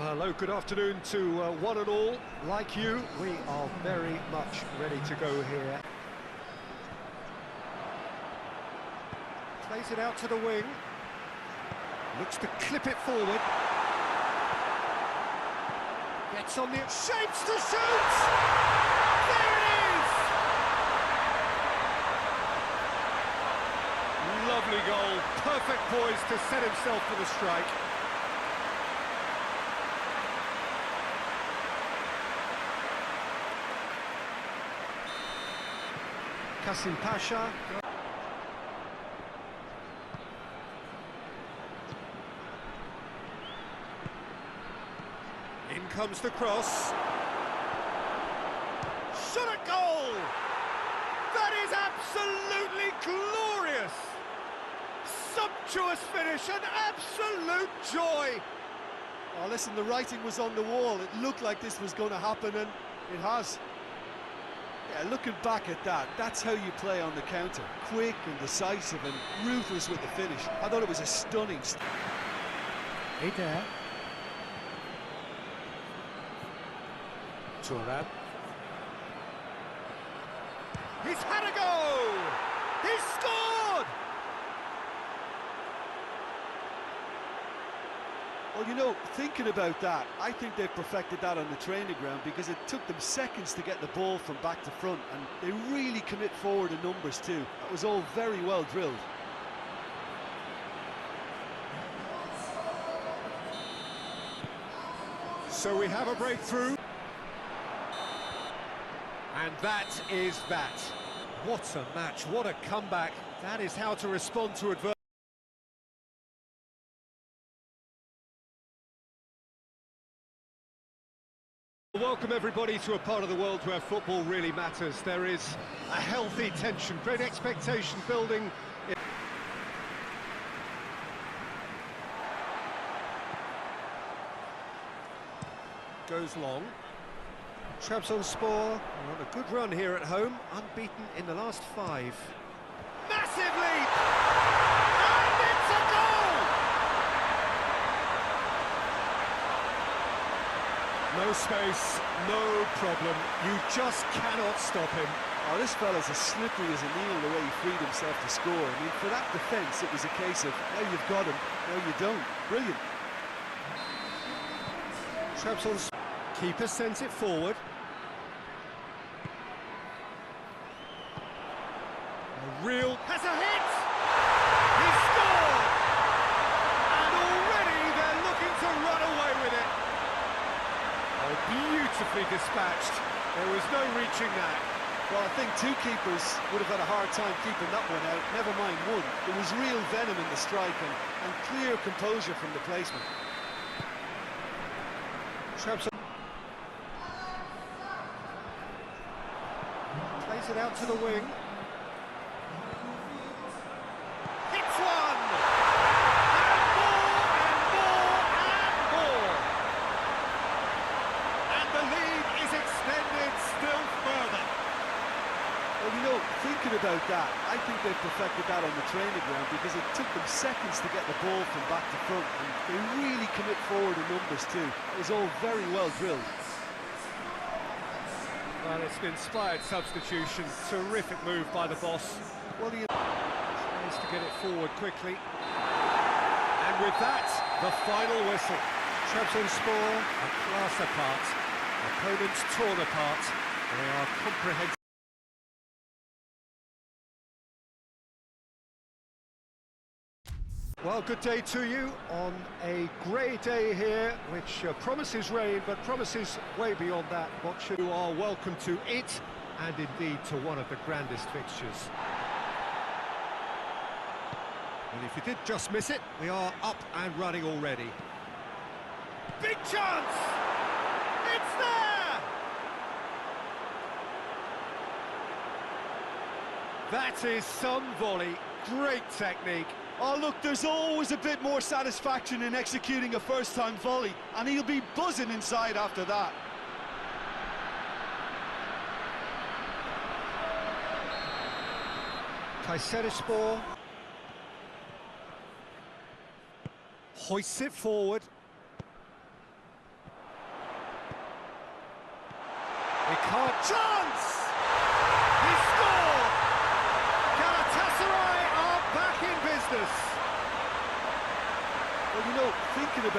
Hello, good afternoon to one and all. Like you, we are very much ready to go here. Plays it out to the wing. Looks to clip it forward. Gets on the... shapes to shoot! There it is! Lovely goal. Perfect poise to set himself for the strike. Kasim Pasha. In comes the cross. Shot at goal! That is absolutely glorious! Sumptuous finish, an absolute joy! Oh, listen, the writing was on the wall. It looked like this was going to happen, and it has. Yeah, looking back at that, that's how you play on the counter. Quick and decisive and ruthless with the finish. I thought it was a stunning... Hey there. Turan. He's had a go! He's scored! Well, you know, thinking about that, I think they've perfected that on the training ground because it took them seconds to get the ball from back to front, and they really commit forward in numbers too. That was all very well drilled. So we have a breakthrough. And that is that. What a match, what a comeback. That is how to respond to adversity. Welcome everybody to a part of the world where football really matters. There is a healthy tension, great expectation building. Goes long. Trabzonspor are on a good run here at home, unbeaten in the last 5. Massive lead! And it's a goal! No space, no problem. You just cannot stop him. Oh, this fella's as slippery as a needle the way he freed himself to score. I mean, for that defence, it was a case of, now you've got him, now you don't. Brilliant. Trabzonspor keeper sends it forward. Real has a hit! He scored! And already they're looking to run away with it. Oh, beautifully dispatched. There was no reaching that. Well, I think two keepers would have had a hard time keeping that one out, never mind one. There was real venom in the strike and clear composure from the placement. Trabzon plays it out to the wing. Hits one! And more, and more, and more! And the lead is extended still further. Well, you know, thinking about that, I think they've perfected that on the training ground because it took them seconds to get the ball from back to front, and they really commit forward in numbers too. It was all very well drilled. Well, it's an inspired substitution. Terrific move by the boss. Well, he tries to get it forward quickly. And with that, the final whistle. Trabzonspor are class apart. Opponents torn apart. They are comprehensive. Well, good day to you on a grey day here, which promises rain, but promises way beyond that. You are welcome to it, and indeed to one of the grandest fixtures. And if you did just miss it, we are up and running already. Big chance! It's there! That is some volley. Great technique. Oh, look, there's always a bit more satisfaction in executing a first-time volley, and he'll be buzzing inside after that. Kayserispor hoists it forward.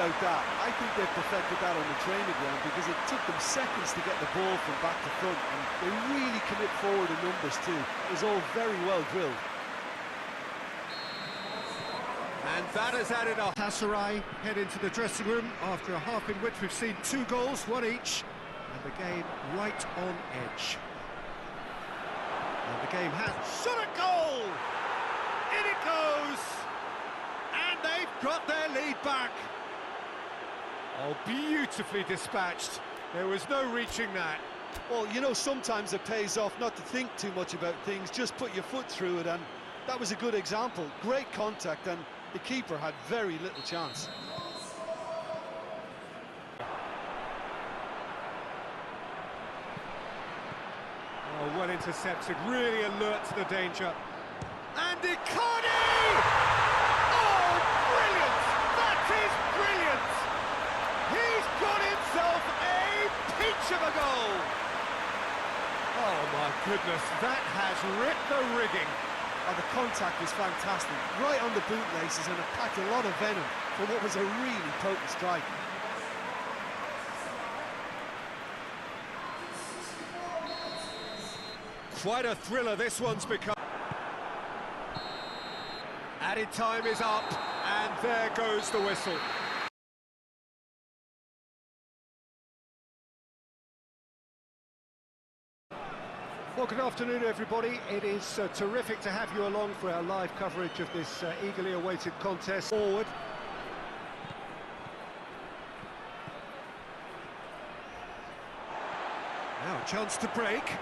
about that, I think they've perfected that on the training ground because it took them seconds to get the ball from back to front, and they really commit forward in numbers too. It was all very well drilled. And that has added up. Tassaray head into the dressing room after a half in which we've seen 2 goals, 1 each, and the game right on edge. And the game has shot a goal! In it goes! And they've got their lead back. Oh, beautifully dispatched. There was no reaching that. Well, you know, sometimes it pays off not to think too much about things, just put your foot through it, and that was a good example. Great contact, and the keeper had very little chance. Oh, well intercepted, really alert to the danger. And Icardi! Oh, brilliant! That is brilliant! He's got himself a peach of a goal! Oh my goodness, that has ripped the rigging. Oh, the contact was fantastic, right on the bootlaces, and it packed a lot of venom for what was a really potent strike. Quite a thriller this one's become. Added time is up, and there goes the whistle. Well, good afternoon, everybody. It is terrific to have you along for our live coverage of this eagerly awaited contest. Forward. Now a chance to break.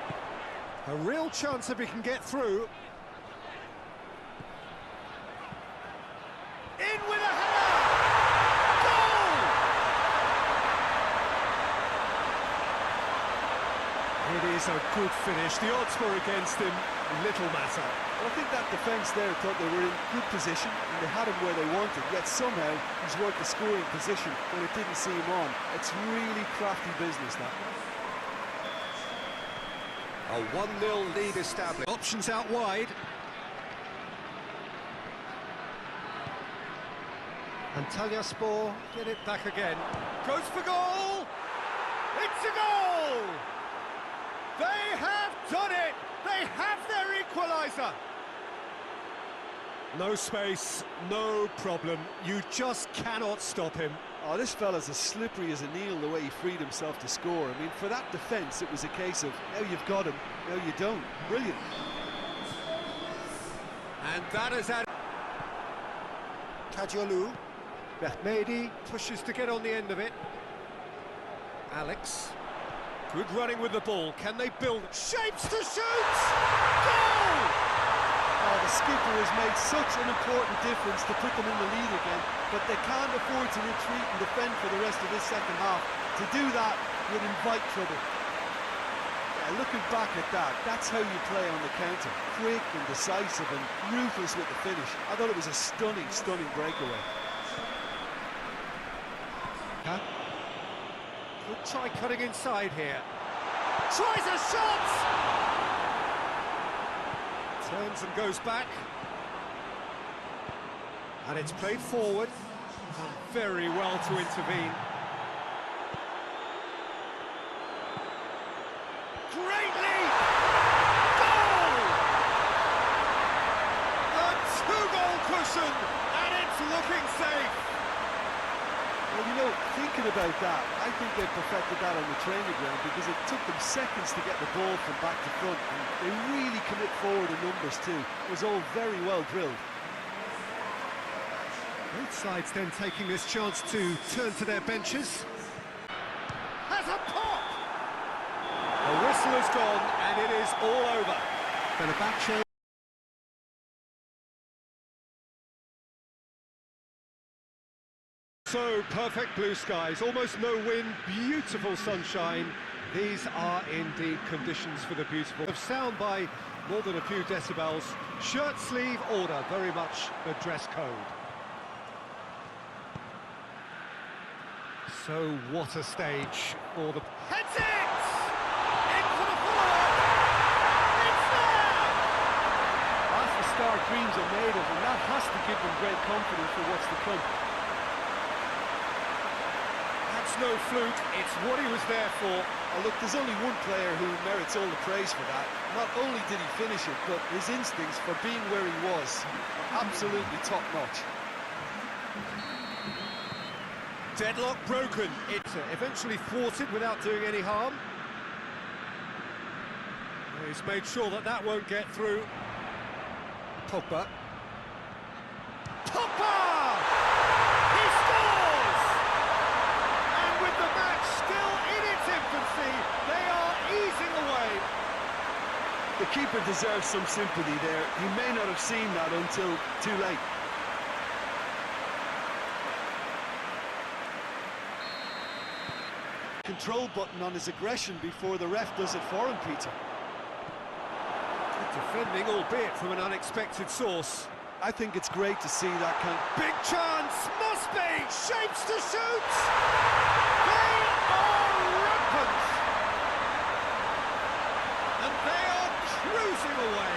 A real chance if he can get through. In with a header! Goal! It is a good finish. The odds were against him. Little matter. Well, I think that defence there thought they were in good position and they had him where they wanted, yet somehow he's worked the scoring position when it didn't see him on. It's really crafty business, that. A 1-0 lead established. Options out wide. And Talyaspor get it back again. Goes for goal! It's a goal! They have done it! They have their equaliser! No space, no problem. You just cannot stop him. Oh, this fella's as slippery as a needle the way he freed himself to score. I mean, for that defence, it was a case of, now you've got him, now you don't. Brilliant. And that is at Kadiolu. Mehmedi pushes to get on the end of it. Alex. Good running with the ball. Can they build? Shapes to shoot! Goal! Oh, the skipper has made such an important difference to put them in the lead again, but they can't afford to retreat and defend for the rest of this second half. To do that would invite trouble. Yeah, looking back at that, that's how you play on the counter. Quick and decisive and ruthless with the finish. I thought it was a stunning, stunning breakaway. Could try cutting inside here. Tries a shot! Turns and goes back. And it's played forward. And very well to intervene. Great lead! Goal! A 2-goal cushion, and it's looking safe. Well, you know, thinking about that, I think they've perfected that on the training ground because it took them seconds to get the ball from back to front, and they really commit forward in numbers too. It was all very well drilled. Both sides then taking this chance to turn to their benches. Has a pop! The whistle has gone, and it is all over. Fenerbahce. So, perfect blue skies, almost no wind, beautiful sunshine. These are indeed conditions for the beautiful. Of sound by more than a few decibels. Shirt sleeve order, very much the dress code. So, what a stage for the... Heads it! Into the forward! It's there! That's the start dreams are made of, and that has to give them great confidence for what's to come. It's no fluke, it's what he was there for. Oh, look, there's only one player who merits all the praise for that. Not only did he finish it, but his instincts for being where he was are absolutely top-notch. Deadlock broken. It's eventually thwarted without doing any harm. He's made sure that that won't get through. Pogba. Pogba! He scores! And with the match still in its infancy, they are easing away. The keeper deserves some sympathy there. He may not have seen that until too late. Control button on his aggression before the ref does it for him, Peter. Good defending, albeit from an unexpected source. I think it's great to see that kind of... Big chance, must be, shapes to shoot! They are rampant! And they are cruising away.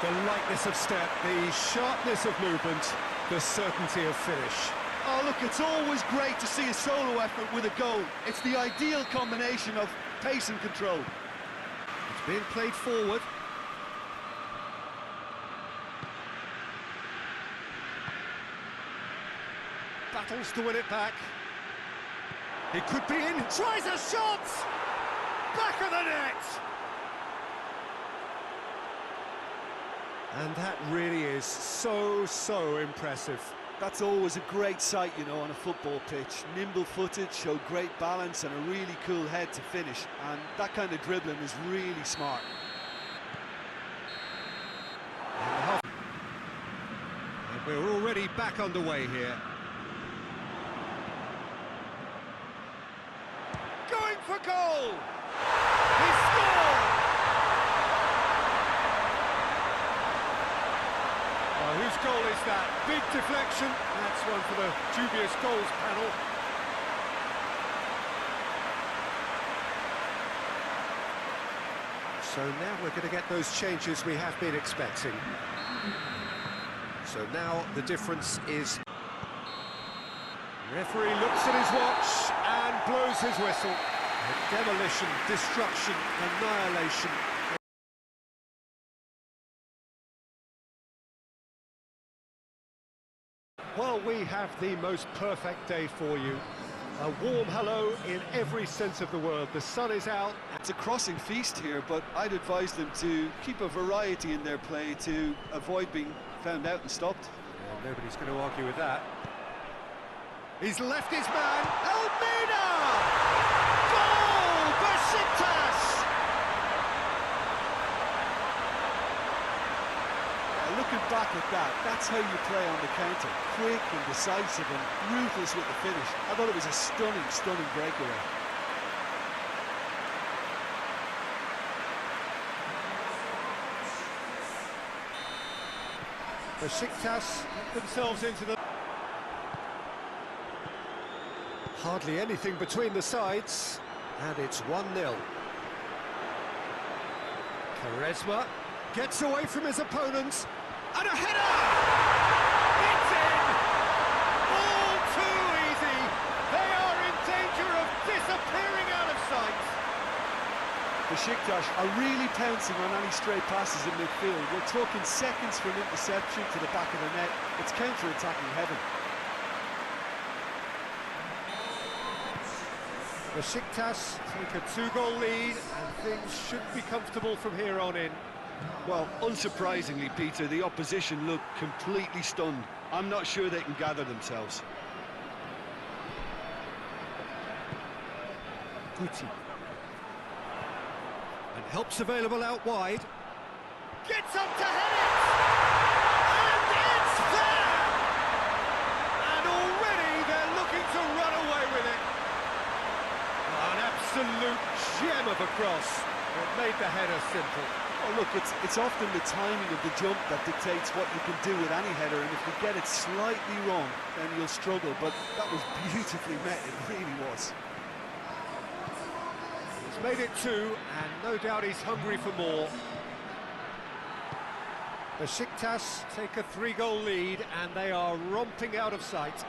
The lightness of step, the sharpness of movement, the certainty of finish. Oh, look, it's always great to see a solo effort with a goal. It's the ideal combination of pace and control. It's being played forward. Battles to win it back. It could be in. Tries a shot! Back of the net! And that really is so impressive. That's always a great sight, you know, on a football pitch. Nimble-footed, showed great balance and a really cool head to finish. And that kind of dribbling is really smart. And we're already back underway here. Going for goal! He scored! Whose goal is that? Big deflection. That's one for the dubious goals panel. So now we're going to get those changes we have been expecting. So now the difference is... The referee looks at his watch and blows his whistle. Demolition, destruction, annihilation. Well, we have the most perfect day for you. A warm hello in every sense of the word. The sun is out. It's a crossing feast here, but I'd advise them to keep a variety in their play to avoid being found out and stopped. Yeah, nobody's going to argue with that. He's left his man. Almeida! Goal! Besiktas! Looking back at that, that's how you play on the counter. Quick and decisive and ruthless with the finish. I thought it was a stunning breakaway. Besiktas themselves into the... Hardly anything between the sides, and it's 1-0. Quaresma gets away from his opponents, and a header! It's in! All too easy! They are in danger of disappearing out of sight! Besiktas are really pouncing on any stray passes in midfield. We're talking seconds from interception to the back of the net. It's counter-attacking heaven. Besiktas take a 2-goal lead, and things should be comfortable from here on in. Well, unsurprisingly, Peter, the opposition look completely stunned. I'm not sure they can gather themselves. Guti. And help's available out wide. Gets up to head it! And it's there! And already they're looking to run away with it. An absolute gem of a cross. It made the header simple. Oh, look, it's often the timing of the jump that dictates what you can do with any header, and if you get it slightly wrong, then you'll struggle, but that was beautifully met, it really was. He's made it 2, and no doubt he's hungry for more. Besiktas take a 3-goal lead, and they are romping out of sight.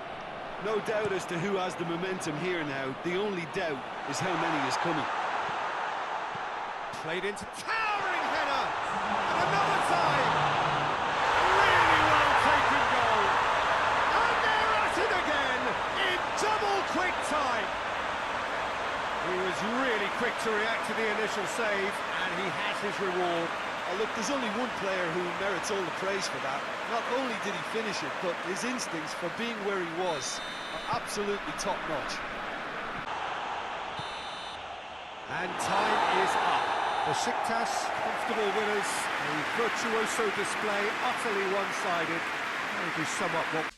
No doubt as to who has the momentum here now. The only doubt is how many is coming. Played into towering header. And another time. Really well taken goal. And they're at it again in double quick time. He was really quick to react to the initial save, and he has his reward. Oh, look, there's only one player who merits all the praise for that. Not only did he finish it, but his instincts for being where he was are absolutely top-notch. And time is up. Besiktas, comfortable winners. A virtuoso display, utterly one-sided. Maybe sum up what